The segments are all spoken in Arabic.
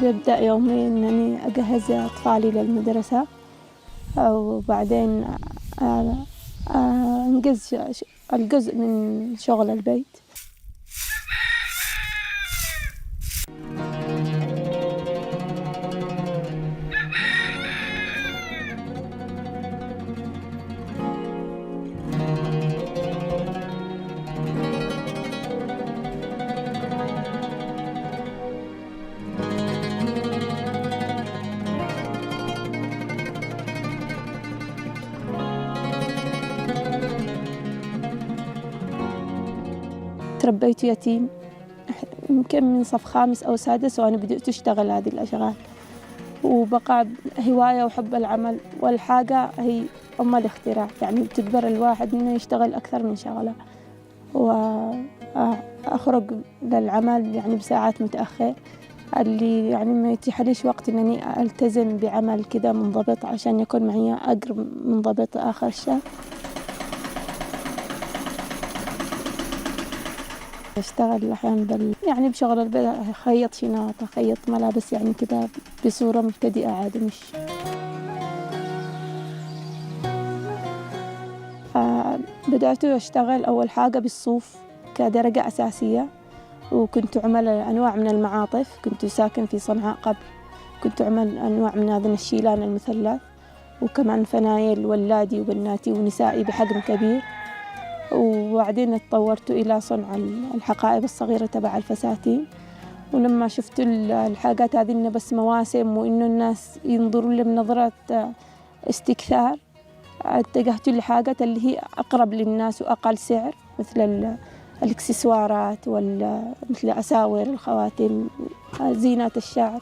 ببدأ يومي إنني أجهز أطفالي للمدرسة، وبعدين أنجز الجزء من شغل البيت. تربيت يتيم يمكن من صف 5 أو 6 وأنا بدأت أشتغل هذه الأشغال، وبقى هواية وحب العمل، والحاجة هي أم الاختراع، يعني بتجبر الواحد إنه يشتغل أكثر من شغلة، وأخرج للعمل يعني بساعات متأخر، اللي يعني ما يتيحليش وقت إنني ألتزم بعمل كده منضبط عشان يكون معي أجر منضبط آخر الشهر. أشتغل أحيانا يعني بشغل البيت، أخيط شنط، أخيط ملابس يعني كده بصورة مبتدئة عادي مش. بدأت أشتغل أول حاجة بالصوف كدرجة أساسية، وكنت أعمل أنواع من المعاطف. كنت ساكن في صنعاء قبل، كنت أعمل أنواع من هذا الشيلان المثلث، وكمان فنايل ولادي وبناتي ونسائي بحجم كبير. وبعدين تطورت إلى صنع الحقائب الصغيرة تبع الفساتين، ولما شفت الحاجات هذه إنه بس مواسم وإنه الناس ينظروا لي بنظرة استكثار، اتجهت لحاجات اللي هي أقرب للناس وأقل سعر، مثل الإكسسوارات مثل أساور، الخواتم، زينات الشعر،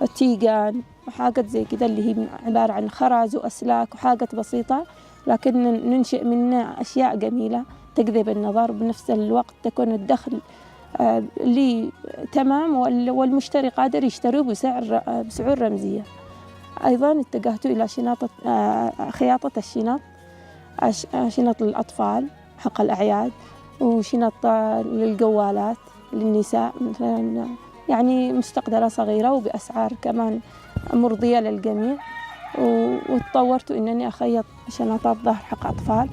التيجان، وحاجات زي كده اللي هي عبارة عن خرز وأسلاك وحاجات بسيطة، لكن ننشئ منها أشياء جميلة تجذب النظر، وبنفس الوقت تكون الدخل لي تمام، والمشتري قادر يشتريه بسعور رمزية. أيضا اتجهت إلى خياطة الشنط، شنط للأطفال حق الأعياد، وشنط للجوالات للنساء مثلا، يعني مستقدرة صغيرة وبأسعار كمان مرضية للجميع. وتطورت إنني أخيط شنطات ظهر حق أطفال،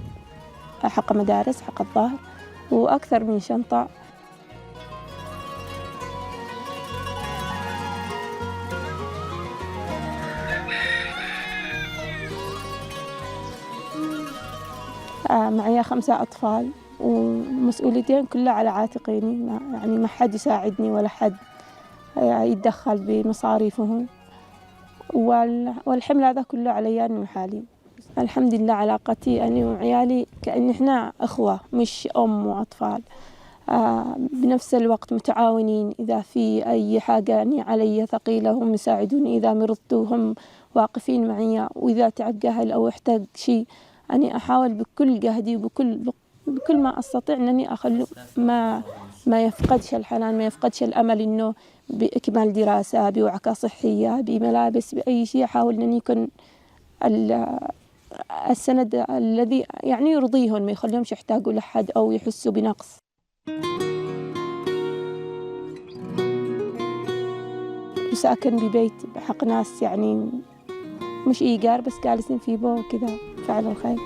حق مدارس، حق الظهر، وأكثر من شنطة. معي 5 أطفال، ومسؤوليتين كلها على عاتقيني، يعني ما حد يساعدني ولا حد يتدخل بمصاريفهم، والحمل هذا كله علي أنا وحالي. الحمد لله علاقتي أنا وعيالي كأن إحنا أخوة مش أم وأطفال، بنفس الوقت متعاونين. إذا في أي حاجة يعني علي ثقيلة هم يساعدوني، إذا مرضت هم واقفين معي، وإذا تعب جهل أو احتاج شيء أنا أحاول بكل جهدي وبكل ما أستطيع أنني أخلي ما يفقدش الحنان، ما يفقدش الأمل، إنه بإكمال دراسة، بوعكة صحية، بملابس، بأي شيء، أحاول أنني يكون السند الذي يعني يرضيهم، ما يخليهمش يحتاجوا لحد أو يحسوا بنقص. وساكن ببيت بحق ناس يعني مش إيجار، بس جالسين فيه بو كذا فعل الخير.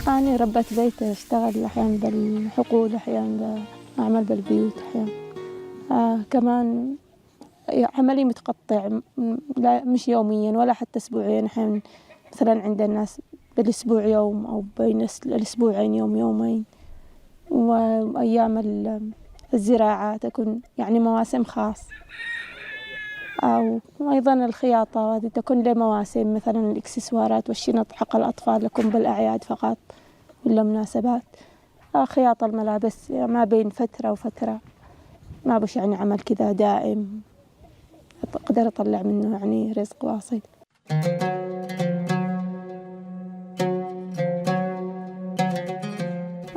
أنا ربة بيت، أشتغل أحيانا بالحقول، أحيانا أعمل بالبيوت، أحيانا كمان عملي متقطع، لا مش يوميا ولا حتى أسبوعيا، أحيانا مثلا عند الناس بالأسبوع يوم، أو بين الأسبوعين يوم يومين. وأيام الزراعة تكون يعني مواسم خاص، وأيضا الخياطة هذه تكون لمواسم، مثلا الإكسسوارات والشنط حق الأطفال لكم بالأعياد فقط ولا مناسبات. خياطة الملابس ما بين فترة وفترة، ما بش يعني عمل كذا دائم أقدر أطلع منه يعني رزق واصل.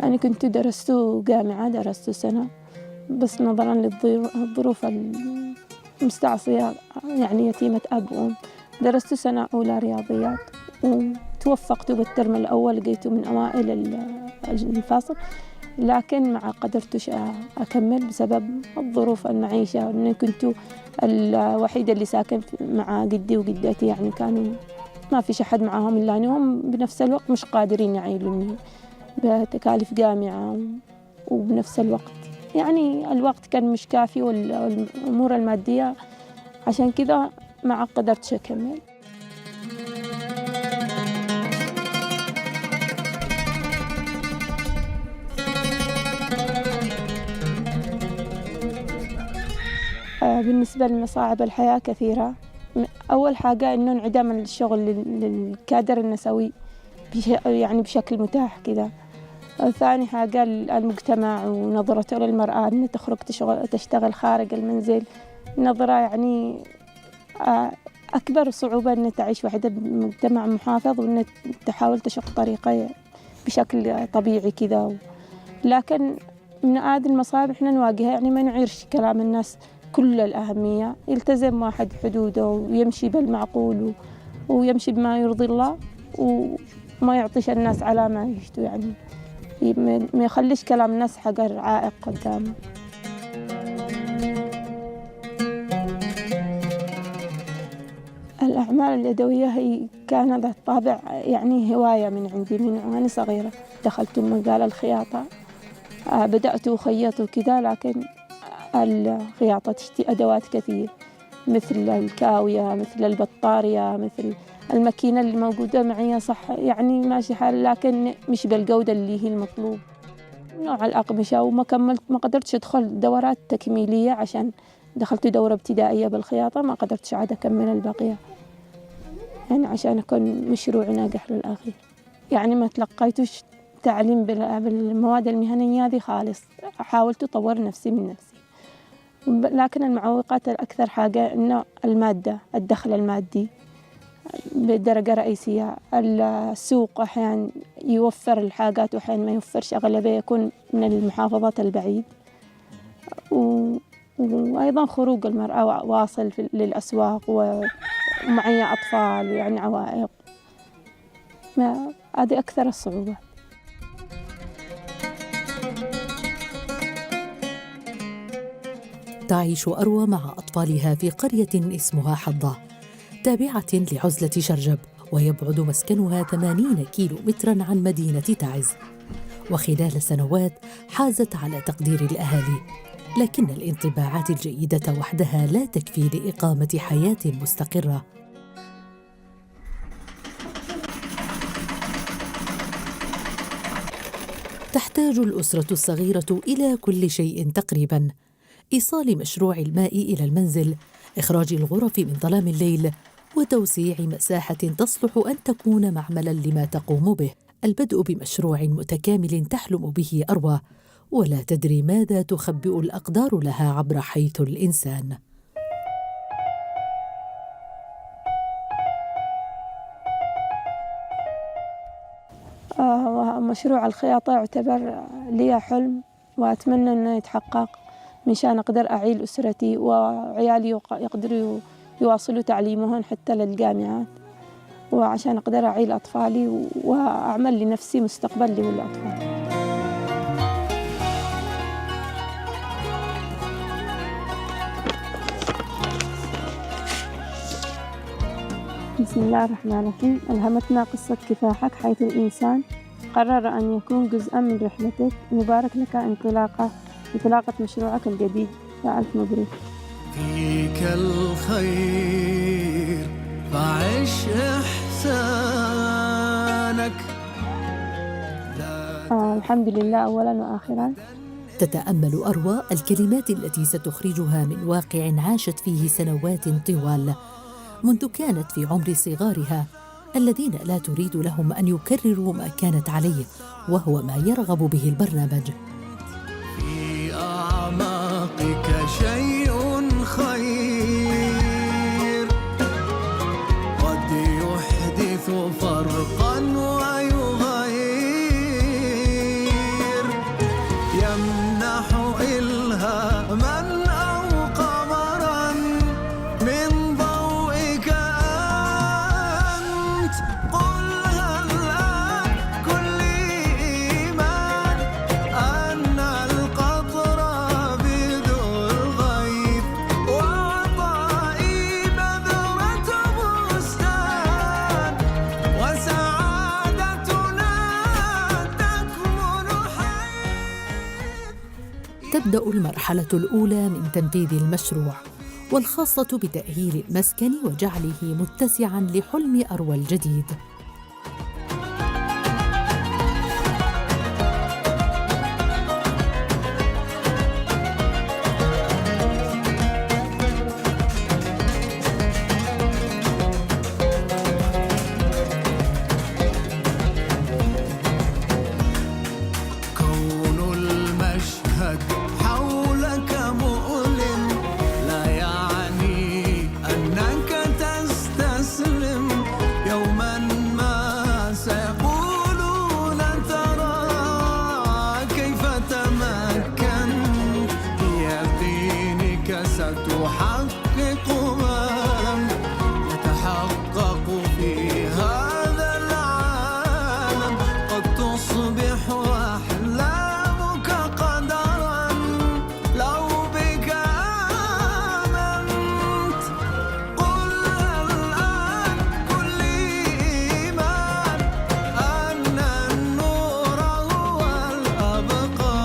أنا كنت درست جامعة، درست سنة، بس نظرا للظروف المستعصية، يعني يتيمة أب وأم، درست سنة أولى رياضيات. وتوفقت بالترم الأول، لقيته من أوائل الفصل، لكن ما قدرتش أكمل بسبب الظروف المعيشة، أني كنت الوحيدة اللي ساكن مع جدي وجدتي، يعني كانوا ما فيش أحد معاهم إلا أنا، وهم بنفس الوقت مش قادرين يعيلوني بتكاليف جامعة، وبنفس الوقت يعني الوقت كان مش كافي والأمور المادية، عشان كذا ما قدرتش أكمل. بالنسبة لمصاعب الحياة كثيرة. أول حاجة إنه انعدام الشغل للكادر النسوي يعني بشكل متاح كذا. ثاني حاجة المجتمع ونظرته للمرأة أن تخرج تشتغل خارج المنزل، نظرة يعني أكبر صعوبة أن تعيش وحدة بمجتمع محافظ، وأن تحاول تشق طريقة بشكل طبيعي كذا. لكن من هذه المصاعب إحنا نواجهها، يعني ما نعيرش كلام الناس كل الأهمية، يلتزم واحد حدوده ويمشي بالمعقول ويمشي بما يرضي الله، وما يعطيش الناس على ما يشتوا، يعني ما يخليش كلام الناس حجر عائق قدامه. الأعمال اليدوية هي كان ذات طابع يعني هواية من عندي من وأنا صغيرة. دخلت مجال الخياطة، بدأت أخيط وكذا، لكن الخياطة تشتي أدوات كثير، مثل الكاوية، مثل البطارية، مثل الماكينة اللي موجودة معي، صح يعني ماشي حال، لكن مش بالجودة اللي هي المطلوب. نوع الأقمشة، وما كملت، ما قدرتش أدخل دورات تكميلية، عشان دخلت دورة ابتدائية بالخياطة ما قدرتش عاد أكمل البقية، يعني عشان أكون مشروع ناجح للآخر. يعني ما تلقيتش تعليم بالمواد المهنية هذه خالص، حاولت أطور نفسي من نفسي. لكن المعوقات الأكثر حاجة إنه المادة، الدخل المادي بدرجة رئيسية. السوق أحيانا يوفر الحاجات وأحيانا ما يوفرش، أغلبية يكون من المحافظات البعيد. وأيضا خروج المرأة واصل للأسواق، ومعي أطفال يعني عوائق، هذه أكثر الصعوبة. تعيش أروى مع أطفالها في قرية اسمها حضة، تابعة لعزلة شرجب، ويبعد مسكنها 80 كيلو متراً عن مدينة تعز. وخلال سنوات حازت على تقدير الأهالي، لكن الانطباعات الجيدة وحدها لا تكفي لإقامة حياة مستقرة. تحتاج الأسرة الصغيرة إلى كل شيء تقريباً: إيصال مشروع الماء إلى المنزل، إخراج الغرف من ظلام الليل، وتوسيع مساحة تصلح أن تكون معملاً لما تقوم به. البدء بمشروع متكامل تحلم به أروى، ولا تدري ماذا تخبئ الأقدار لها عبر حيث الإنسان. مشروع الخياطة يعتبر لي حلم، وأتمنى أنه يتحقق مشان أقدر أعيل أسرتي، وعيالي يقدروا يواصلوا تعليمهم حتى للجامعات، وعشان أقدر أعيل أطفالي وأعمل لنفسي مستقبل لي وللأطفال. بسم الله الرحمن الرحيم. ألهمتنا قصة كفاحك، حيث الإنسان قرر أن يكون جزءاً من رحلتك. مبارك لك انطلاقة مشروعك الجديد، فألف مبروك. فيك الخير فعش إحسانك. الحمد لله أولاً وآخراً. تتأمل أروى الكلمات التي ستخرجها من واقع عاشت فيه سنوات طوال، منذ كانت في عمر صغارها، الذين لا تريد لهم أن يكرروا ما كانت عليه، وهو ما يرغب به البرنامج. في أعماقك شيء خير قد يحدث فرقاً ويغير، يمنح إلهاماً أو قمراً من ضوئك أنت. تبدأ المرحلة الأولى من تنفيذ المشروع، والخاصة بتأهيل المسكن وجعله متسعاً لحلم أروى الجديد. ستحقق ما لم يتحقق في هذا العالم. قد تصبح أحلامك قدرا لو بك آمنت. قل الآن كل إيمان أن النور هو الأبقى،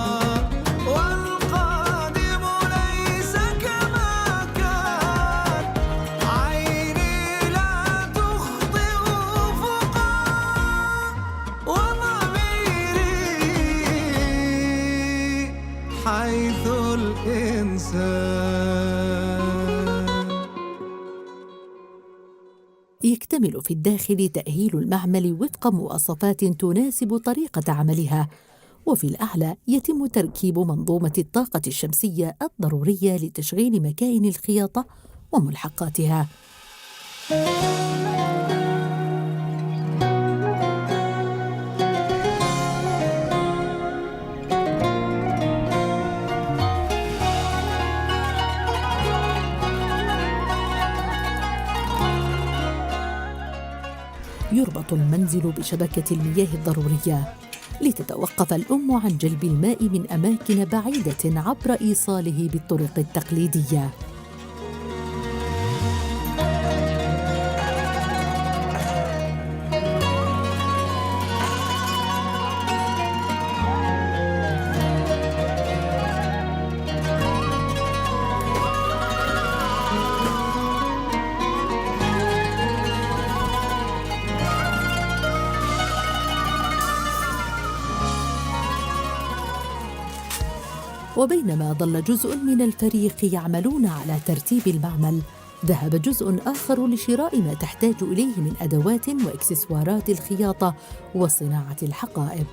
والقادم ليس كما كان. عيني لا تخطئ أفقا، وضميري حيث الإنسان. يكتمل في الداخل تأهيل المعمل وفق مواصفات تناسب طريقة عملها، وفي الأعلى يتم تركيب منظومة الطاقة الشمسية الضرورية لتشغيل مكائن الخياطة وملحقاتها. يربط المنزل بشبكة المياه الضرورية لتتوقف الأم عن جلب الماء من أماكن بعيدة عبر إيصاله بالطرق التقليدية. وبينما ظل جزء من الفريق يعملون على ترتيب المعمل، ذهب جزء آخر لشراء ما تحتاج إليه من أدوات وإكسسوارات الخياطة وصناعة الحقائب.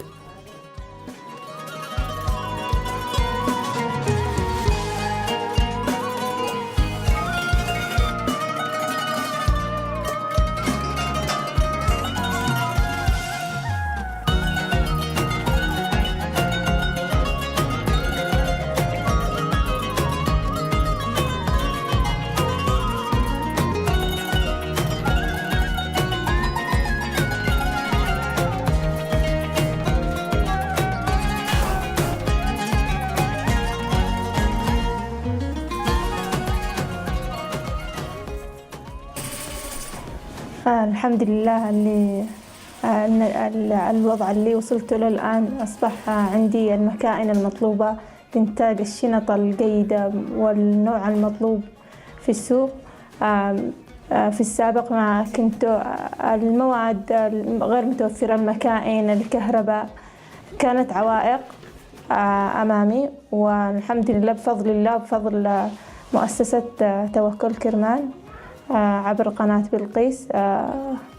الحمد لله الوضع اللي وصلت له الآن أصبح عندي المكائن المطلوبة لإنتاج الشنط الجيدة والنوع المطلوب في السوق. في السابق ما كنت المواد غير متوفرة، المكائن، الكهرباء كانت عوائق أمامي، والحمد لله بفضل الله بفضل مؤسسة توكل كرمان عبر قناة بلقيس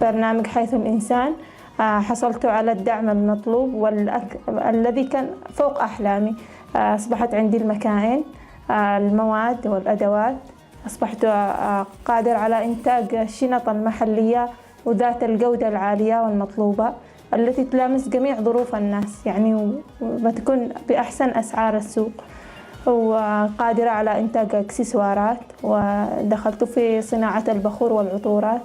برنامج حيث الإنسان حصلت على الدعم المطلوب الذي كان فوق أحلامي. أصبحت عندي المكائن، المواد والأدوات، أصبحت قادر على إنتاج الشنط المحلية وذات الجودة العالية والمطلوبة التي تلامس جميع ظروف الناس، يعني وتكون بأحسن أسعار السوق، وقادرة على إنتاج إكسسوارات، ودخلت في صناعة البخور والعطورات.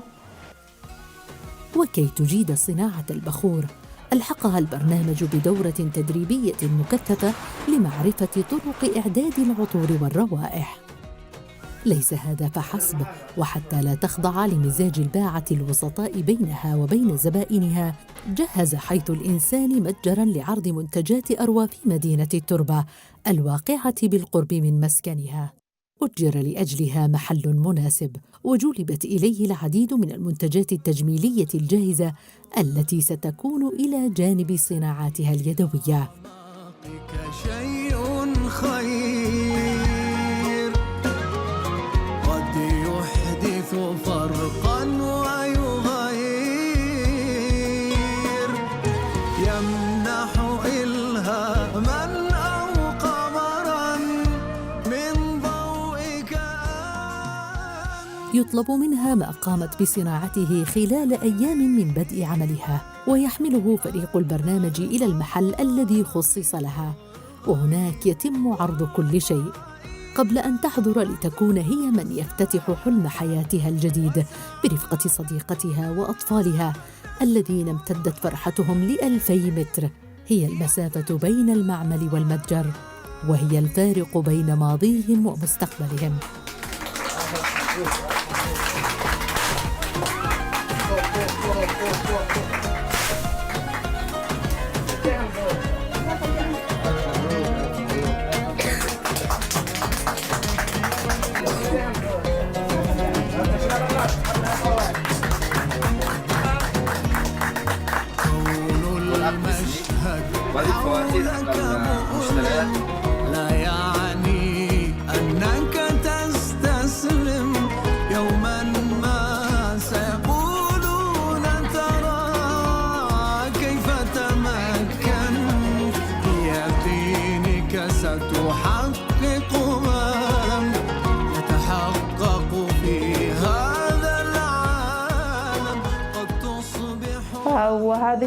وكي تجيد صناعة البخور، ألحقها البرنامج بدورة تدريبية مكثفة لمعرفة طرق إعداد العطور والروائح. ليس هذا فحسب، وحتى لا تخضع لمزاج الباعة الوسطاء بينها وبين زبائنها، جهز حيث الإنسان متجراً لعرض منتجات أروى في مدينة التربة الواقعة بالقرب من مسكنها. أجر لأجلها محل مناسب، وجلبت إليه العديد من المنتجات التجميلية الجاهزة التي ستكون إلى جانب صناعاتها اليدوية. شيء خير قد يحدث فرقا ويغير، يمنح إلهاما أو قمرا من ضوئك. يطلب منها ما قامت بصناعته خلال أيام من بدء عملها، ويحمله فريق البرنامج إلى المحل الذي خصص لها، وهناك يتم عرض كل شيء قبل أن تحضر لتكون هي من يفتتح حلم حياتها الجديد برفقة صديقتها وأطفالها الذين امتدت فرحتهم ل2000 متر. هي المسافة بين المعمل والمتجر، وهي الفارق بين ماضيهم ومستقبلهم. لا يعني أنك تستسلم، يوما ما سيقولون ترى كيف تمكن، بيقينك ستحقق ما لم يتحقق في هذا العالم، قد تصبح. وهذه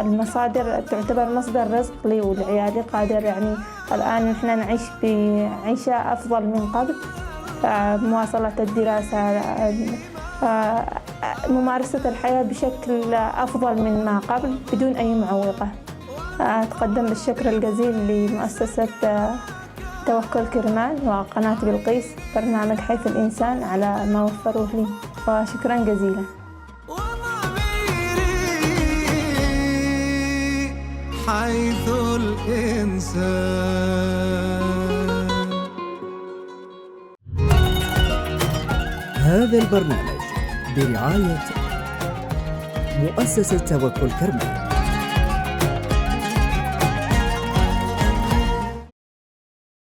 المصادر تعتبر مصدر رزق لي ولعيالي. قادر يعني الآن نحن نعيش بعيشة أفضل من قبل، مواصلة الدراسة، ممارسة الحياة بشكل أفضل من ما قبل بدون أي معوقة. أتقدم بالشكر الجزيل لمؤسسة توكل كرمان وقناة بلقيس برنامج حيث الإنسان على ما وفروه لي، وشكرا جزيلا. حيث الإنسان. هذا البرنامج برعاية مؤسسة توكل كرمان.